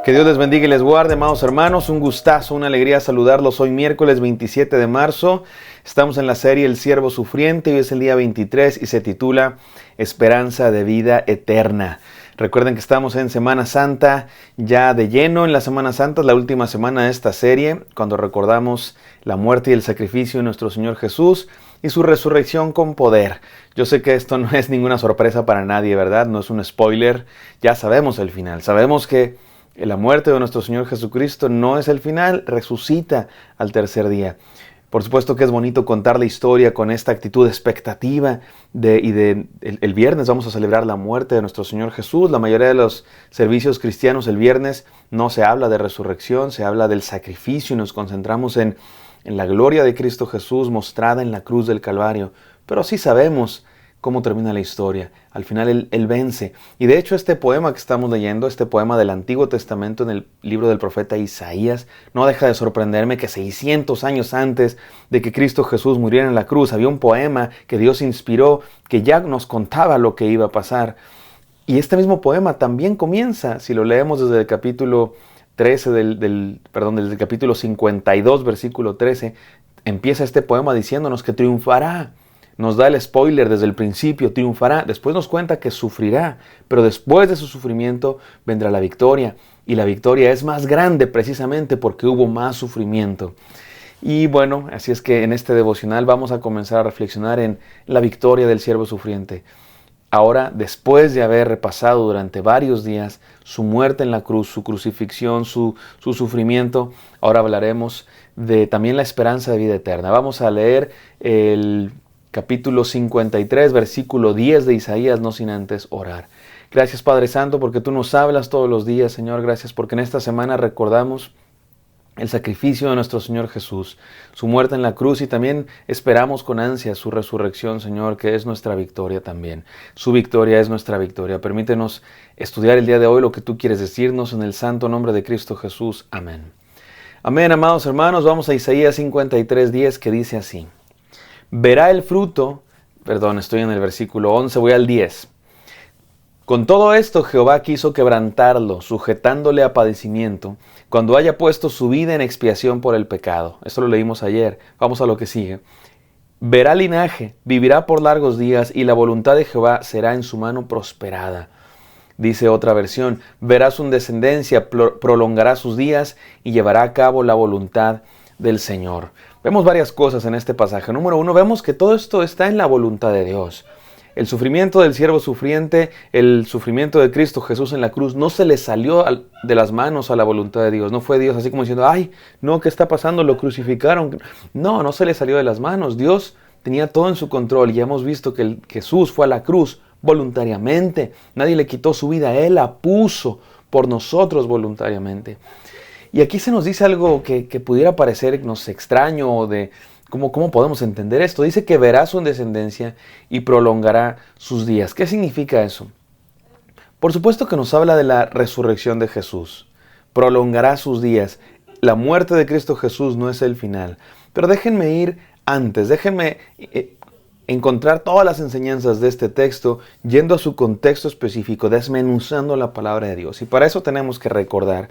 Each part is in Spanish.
Que Dios les bendiga y les guarde, amados hermanos. Un gustazo, una alegría saludarlos. Hoy miércoles 27 de marzo. Estamos en la serie El Siervo Sufriente. Hoy es el día 23 y se titula Esperanza de Vida Eterna. Recuerden que estamos en Semana Santa, ya de lleno en la Semana Santa, es la última semana de esta serie, cuando recordamos la muerte y el sacrificio de nuestro Señor Jesús y su resurrección con poder. Yo sé que esto no es ninguna sorpresa para nadie, ¿verdad? No es un spoiler, ya sabemos el final. Sabemos que la muerte de nuestro Señor Jesucristo no es el final, resucita al tercer día. Por supuesto que es bonito contar la historia con esta actitud de expectativa el viernes vamos a celebrar la muerte de nuestro Señor Jesús. La mayoría de los servicios cristianos el viernes no se habla de resurrección, se habla del sacrificio y nos concentramos en la gloria de Cristo Jesús mostrada en la cruz del Calvario. Pero sí sabemos cómo termina la historia. Al final él vence. Y de hecho este poema que estamos leyendo, este poema del Antiguo Testamento en el libro del profeta Isaías, no deja de sorprenderme que 600 años antes de que Cristo Jesús muriera en la cruz, había un poema que Dios inspiró que ya nos contaba lo que iba a pasar. Y este mismo poema también comienza, si lo leemos desde el capítulo 13 desde el capítulo 52, versículo 13, empieza este poema diciéndonos que triunfará. Nos da el spoiler desde el principio, triunfará. Después nos cuenta que sufrirá, pero después de su sufrimiento vendrá la victoria. Y la victoria es más grande precisamente porque hubo más sufrimiento. Y bueno, así es que en este devocional vamos a comenzar a reflexionar en la victoria del siervo sufriente. Ahora, después de haber repasado durante varios días su muerte en la cruz, su crucifixión, su sufrimiento, ahora hablaremos de también la esperanza de vida eterna. Vamos a leer el capítulo 53, versículo 10 de Isaías, no sin antes orar. Gracias, Padre Santo, porque tú nos hablas todos los días, Señor. Gracias porque en esta semana recordamos el sacrificio de nuestro Señor Jesús, su muerte en la cruz, y también esperamos con ansia su resurrección, Señor, que es nuestra victoria también. Su victoria es nuestra victoria. Permítenos estudiar el día de hoy lo que tú quieres decirnos en el santo nombre de Cristo Jesús. Amén. Amén, amados hermanos. Vamos a Isaías 53, 10, que dice así. Verá el fruto, estoy en el versículo 11, voy al 10. Con todo esto Jehová quiso quebrantarlo, sujetándole a padecimiento, cuando haya puesto su vida en expiación por el pecado. Esto lo leímos ayer, vamos a lo que sigue. Verá linaje, vivirá por largos días, y la voluntad de Jehová será en su mano prosperada. Dice otra versión, verá su descendencia, prolongará sus días, y llevará a cabo la voluntad del Señor. Vemos varias cosas en este pasaje. Número 1, vemos que todo esto está en la voluntad de Dios. El sufrimiento del siervo sufriente, el sufrimiento de Cristo Jesús en la cruz, no se le salió de las manos a la voluntad de Dios. No fue Dios así como diciendo, ay, no, ¿qué está pasando? Lo crucificaron. No se le salió de las manos. Dios tenía todo en su control y hemos visto que Jesús fue a la cruz voluntariamente. Nadie le quitó su vida, Él la puso por nosotros voluntariamente. Y aquí se nos dice algo que pudiera parecernos extraño o de cómo podemos entender esto. Dice que verá su descendencia y prolongará sus días. ¿Qué significa eso? Por supuesto que nos habla de la resurrección de Jesús. Prolongará sus días. La muerte de Cristo Jesús no es el final. Pero déjenme ir antes, déjenme encontrar todas las enseñanzas de este texto yendo a su contexto específico, desmenuzando la palabra de Dios. Y para eso tenemos que recordar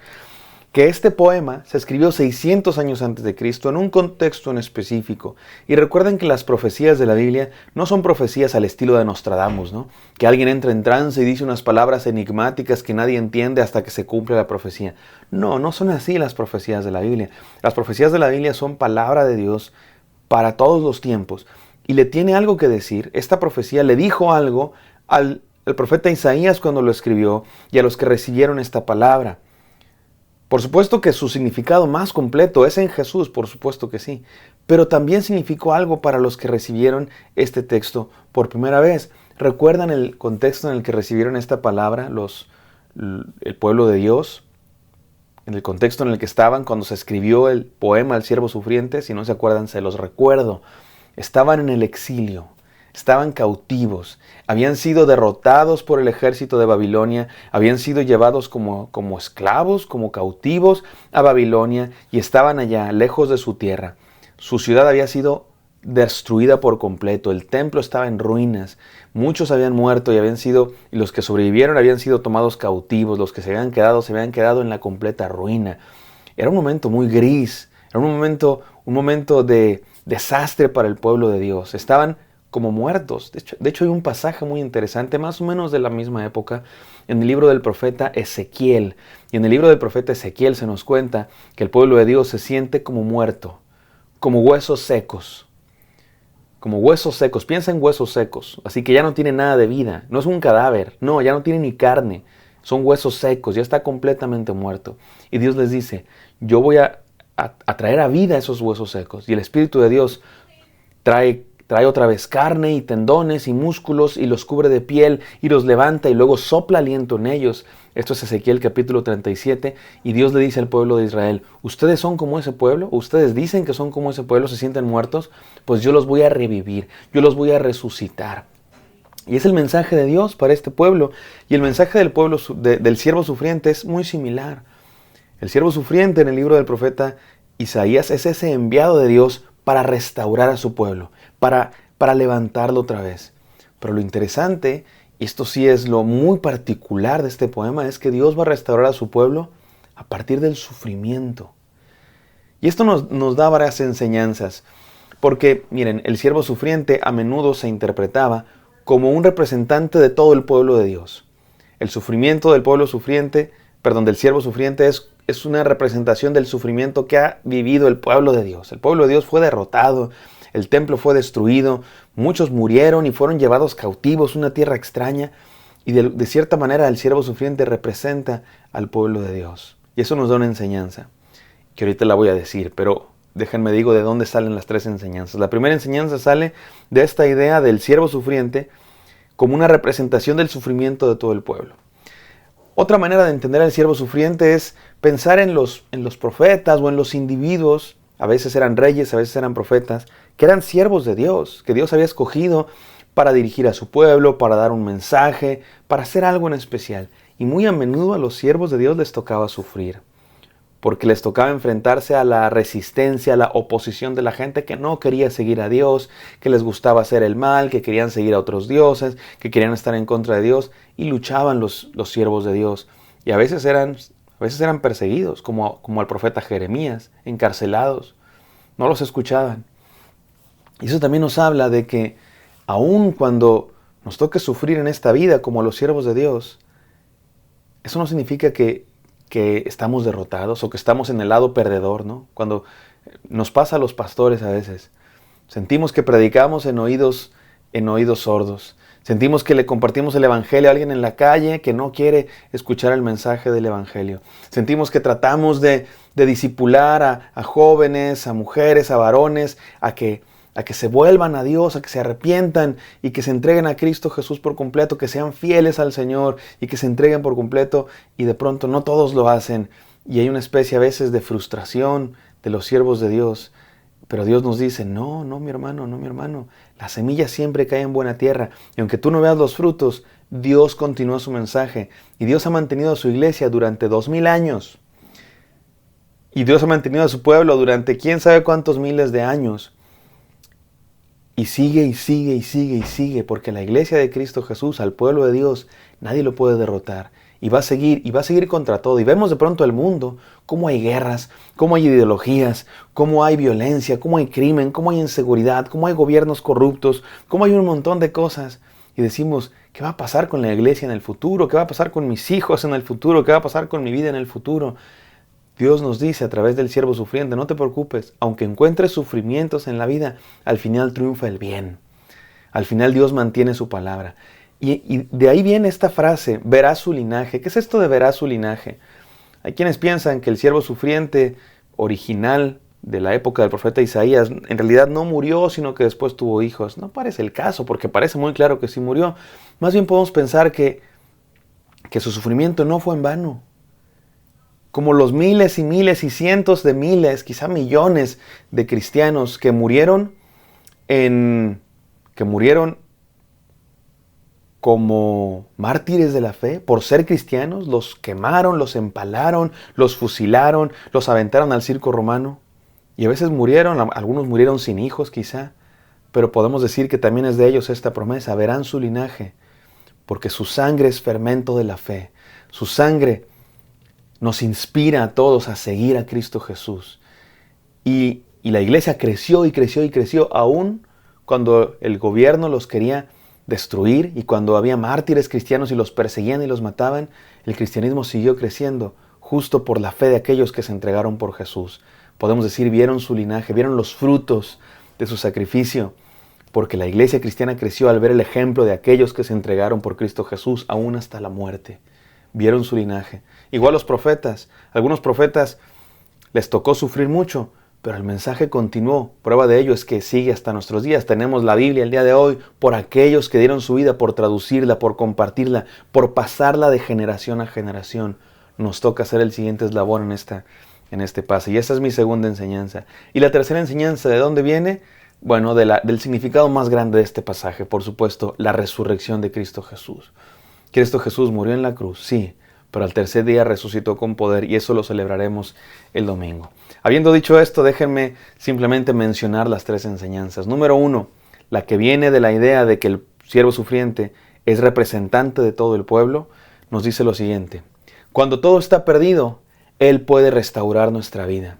que este poema se escribió 600 años antes de Cristo en un contexto en específico. Y recuerden que las profecías de la Biblia no son profecías al estilo de Nostradamus, ¿no? Que alguien entra en trance y dice unas palabras enigmáticas que nadie entiende hasta que se cumple la profecía. No son así las profecías de la Biblia. Las profecías de la Biblia son palabra de Dios para todos los tiempos. Y le tiene algo que decir. Esta profecía le dijo algo al profeta Isaías cuando lo escribió y a los que recibieron esta palabra. Por supuesto que su significado más completo es en Jesús, por supuesto que sí, pero también significó algo para los que recibieron este texto por primera vez. ¿Recuerdan el contexto en el que recibieron esta palabra el pueblo de Dios? En el contexto en el que estaban cuando se escribió el poema El Siervo Sufriente, si no se acuerdan, se los recuerdo. Estaban en el exilio. Estaban cautivos, habían sido derrotados por el ejército de Babilonia, habían sido llevados como esclavos, como cautivos a Babilonia y estaban allá, lejos de su tierra. Su ciudad había sido destruida por completo. El templo estaba en ruinas. Muchos habían muerto y los que sobrevivieron habían sido tomados cautivos. Los que se habían quedado en la completa ruina. Era un momento muy gris. Era un momento de desastre para el pueblo de Dios. Estaban como muertos. De hecho, hay un pasaje muy interesante, más o menos de la misma época, en el libro del profeta Ezequiel. Y en el libro del profeta Ezequiel se nos cuenta que el pueblo de Dios se siente como muerto, como huesos secos. Como huesos secos. Piensa en huesos secos. Así que ya no tiene nada de vida. No es un cadáver. No, ya no tiene ni carne. Son huesos secos. Ya está completamente muerto. Y Dios les dice, yo voy a traer a vida esos huesos secos. Y el Espíritu de Dios trae otra vez carne y tendones y músculos y los cubre de piel y los levanta y luego sopla aliento en ellos. Esto es Ezequiel capítulo 37 y Dios le dice al pueblo de Israel, ¿ustedes son como ese pueblo? ¿Ustedes dicen que son como ese pueblo? ¿Se sienten muertos? Pues yo los voy a revivir, yo los voy a resucitar. Y es el mensaje de Dios para este pueblo. Y el mensaje del pueblo del siervo sufriente es muy similar. El siervo sufriente en el libro del profeta Isaías es ese enviado de Dios para restaurar a su pueblo, para levantarlo otra vez. Pero lo interesante, y esto sí es lo muy particular de este poema, es que Dios va a restaurar a su pueblo a partir del sufrimiento. Y esto nos da varias enseñanzas, porque miren, el siervo sufriente a menudo se interpretaba como un representante de todo el pueblo de Dios. El sufrimiento del del siervo sufriente es una representación del sufrimiento que ha vivido el pueblo de Dios. El pueblo de Dios fue derrotado, el templo fue destruido, muchos murieron y fueron llevados cautivos a una tierra extraña. Y de cierta manera el siervo sufriente representa al pueblo de Dios. Y eso nos da una enseñanza, que ahorita la voy a decir, pero déjenme digo de dónde salen las tres enseñanzas. La primera enseñanza sale de esta idea del siervo sufriente como una representación del sufrimiento de todo el pueblo. Otra manera de entender al siervo sufriente es pensar en los profetas o en los individuos, a veces eran reyes, a veces eran profetas, que eran siervos de Dios, que Dios había escogido para dirigir a su pueblo, para dar un mensaje, para hacer algo en especial. Y muy a menudo a los siervos de Dios les tocaba sufrir, porque les tocaba enfrentarse a la resistencia, a la oposición de la gente que no quería seguir a Dios, que les gustaba hacer el mal, que querían seguir a otros dioses, que querían estar en contra de Dios, y luchaban los siervos de Dios. Y a veces eran perseguidos, como al profeta Jeremías, encarcelados. No los escuchaban. Y eso también nos habla de que aun cuando nos toque sufrir en esta vida como a los siervos de Dios, eso no significa que estamos derrotados o que estamos en el lado perdedor, ¿no? Cuando nos pasa a los pastores a veces, sentimos que predicamos en oídos sordos. Sentimos que le compartimos el evangelio a alguien en la calle que no quiere escuchar el mensaje del evangelio. Sentimos que tratamos de discipular a jóvenes, a mujeres, a varones, a que se vuelvan a Dios, a que se arrepientan y que se entreguen a Cristo Jesús por completo, que sean fieles al Señor y que se entreguen por completo, y de pronto no todos lo hacen. Y hay una especie a veces de frustración de los siervos de Dios. Pero Dios nos dice, no mi hermano, la semilla siempre cae en buena tierra. Y aunque tú no veas los frutos, Dios continúa su mensaje. Y Dios ha mantenido a su iglesia durante 2000 años. Y Dios ha mantenido a su pueblo durante quién sabe cuántos miles de años. Y sigue, porque la iglesia de Cristo Jesús, al pueblo de Dios, nadie lo puede derrotar. Y va a seguir contra todo. Y vemos de pronto el mundo, cómo hay guerras, cómo hay ideologías, cómo hay violencia, cómo hay crimen, cómo hay inseguridad, cómo hay gobiernos corruptos, cómo hay un montón de cosas. Y decimos, ¿qué va a pasar con la iglesia en el futuro? ¿Qué va a pasar con mis hijos en el futuro? ¿Qué va a pasar con mi vida en el futuro? Dios nos dice a través del siervo sufriente, no te preocupes, aunque encuentres sufrimientos en la vida, al final triunfa el bien. Al final Dios mantiene su palabra. Y de ahí viene esta frase, verás su linaje. ¿Qué es esto de verás su linaje? Hay quienes piensan que el siervo sufriente original de la época del profeta Isaías en realidad no murió, sino que después tuvo hijos. No parece el caso, porque parece muy claro que sí murió. Más bien podemos pensar que su sufrimiento no fue en vano. Como los miles y miles y cientos de miles, quizá millones de cristianos que murieron como mártires de la fe por ser cristianos, los quemaron, los empalaron, los fusilaron, los aventaron al circo romano. Y a veces murieron, algunos murieron sin hijos quizá. pero podemos decir que también es de ellos esta promesa: verán su linaje, porque su sangre es fermento de la fe. Su sangre nos inspira a todos a seguir a Cristo Jesús. Y la iglesia creció y creció y creció, aún cuando el gobierno los quería destruir y cuando había mártires cristianos y los perseguían y los mataban. El cristianismo siguió creciendo justo por la fe de aquellos que se entregaron por Jesús. Podemos decir, vieron su linaje, vieron los frutos de su sacrificio, porque la iglesia cristiana creció al ver el ejemplo de aquellos que se entregaron por Cristo Jesús, aún hasta la muerte. Vieron su linaje. Igual los profetas. Algunos profetas les tocó sufrir mucho, pero el mensaje continuó. Prueba de ello es que sigue hasta nuestros días. Tenemos la Biblia el día de hoy por aquellos que dieron su vida por traducirla, por compartirla, por pasarla de generación a generación. Nos toca hacer el siguiente eslabón en este paso. Y esta es mi segunda enseñanza. Y la tercera enseñanza, ¿de dónde viene? Bueno, del significado más grande de este pasaje, por supuesto, la resurrección de Cristo Jesús. Cristo Jesús murió en la cruz, sí, pero al tercer día resucitó con poder, y eso lo celebraremos el domingo. Habiendo dicho esto, déjenme simplemente mencionar las tres enseñanzas. Número 1, la que viene de la idea de que el siervo sufriente es representante de todo el pueblo, nos dice lo siguiente: cuando todo está perdido, Él puede restaurar nuestra vida.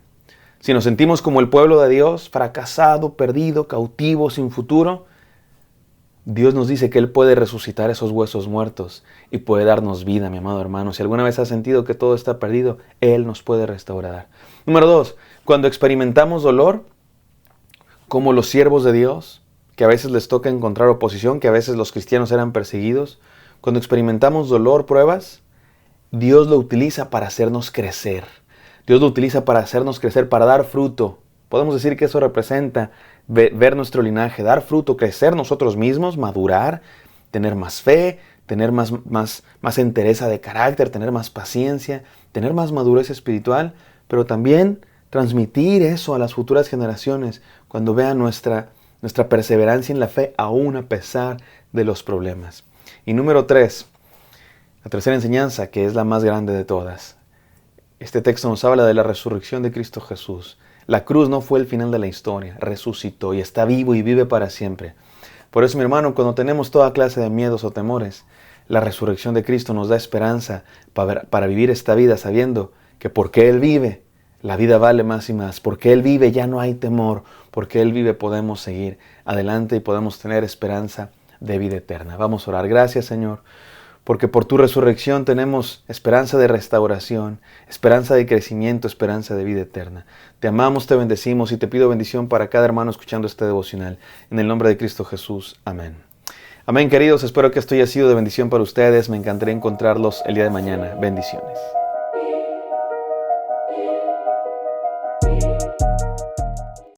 Si nos sentimos como el pueblo de Dios, fracasado, perdido, cautivo, sin futuro, Dios nos dice que Él puede resucitar esos huesos muertos y puede darnos vida, mi amado hermano. Si alguna vez has sentido que todo está perdido, Él nos puede restaurar. Número 2, cuando experimentamos dolor, como los siervos de Dios, que a veces les toca encontrar oposición, que a veces los cristianos eran perseguidos, cuando experimentamos dolor, pruebas, Dios lo utiliza para hacernos crecer. Dios lo utiliza para hacernos crecer, para dar fruto. Podemos decir que eso representa ver nuestro linaje, dar fruto, crecer nosotros mismos, madurar, tener más fe, tener más entereza de carácter, tener más paciencia, tener más madurez espiritual, pero también transmitir eso a las futuras generaciones cuando vean nuestra perseverancia en la fe, aún a pesar de los problemas. Y número 3, la tercera enseñanza, que es la más grande de todas. Este texto nos habla de la resurrección de Cristo Jesús. La cruz no fue el final de la historia, resucitó y está vivo y vive para siempre. Por eso, mi hermano, cuando tenemos toda clase de miedos o temores, la resurrección de Cristo nos da esperanza para vivir esta vida sabiendo que porque Él vive, la vida vale más y más. Porque Él vive ya no hay temor. Porque Él vive podemos seguir adelante y podemos tener esperanza de vida eterna. Vamos a orar. Gracias, Señor, porque por tu resurrección tenemos esperanza de restauración, esperanza de crecimiento, esperanza de vida eterna. Te amamos, te bendecimos y te pido bendición para cada hermano escuchando este devocional. En el nombre de Cristo Jesús. Amén. Amén, queridos. Espero que esto haya sido de bendición para ustedes. Me encantaría encontrarlos el día de mañana. Bendiciones.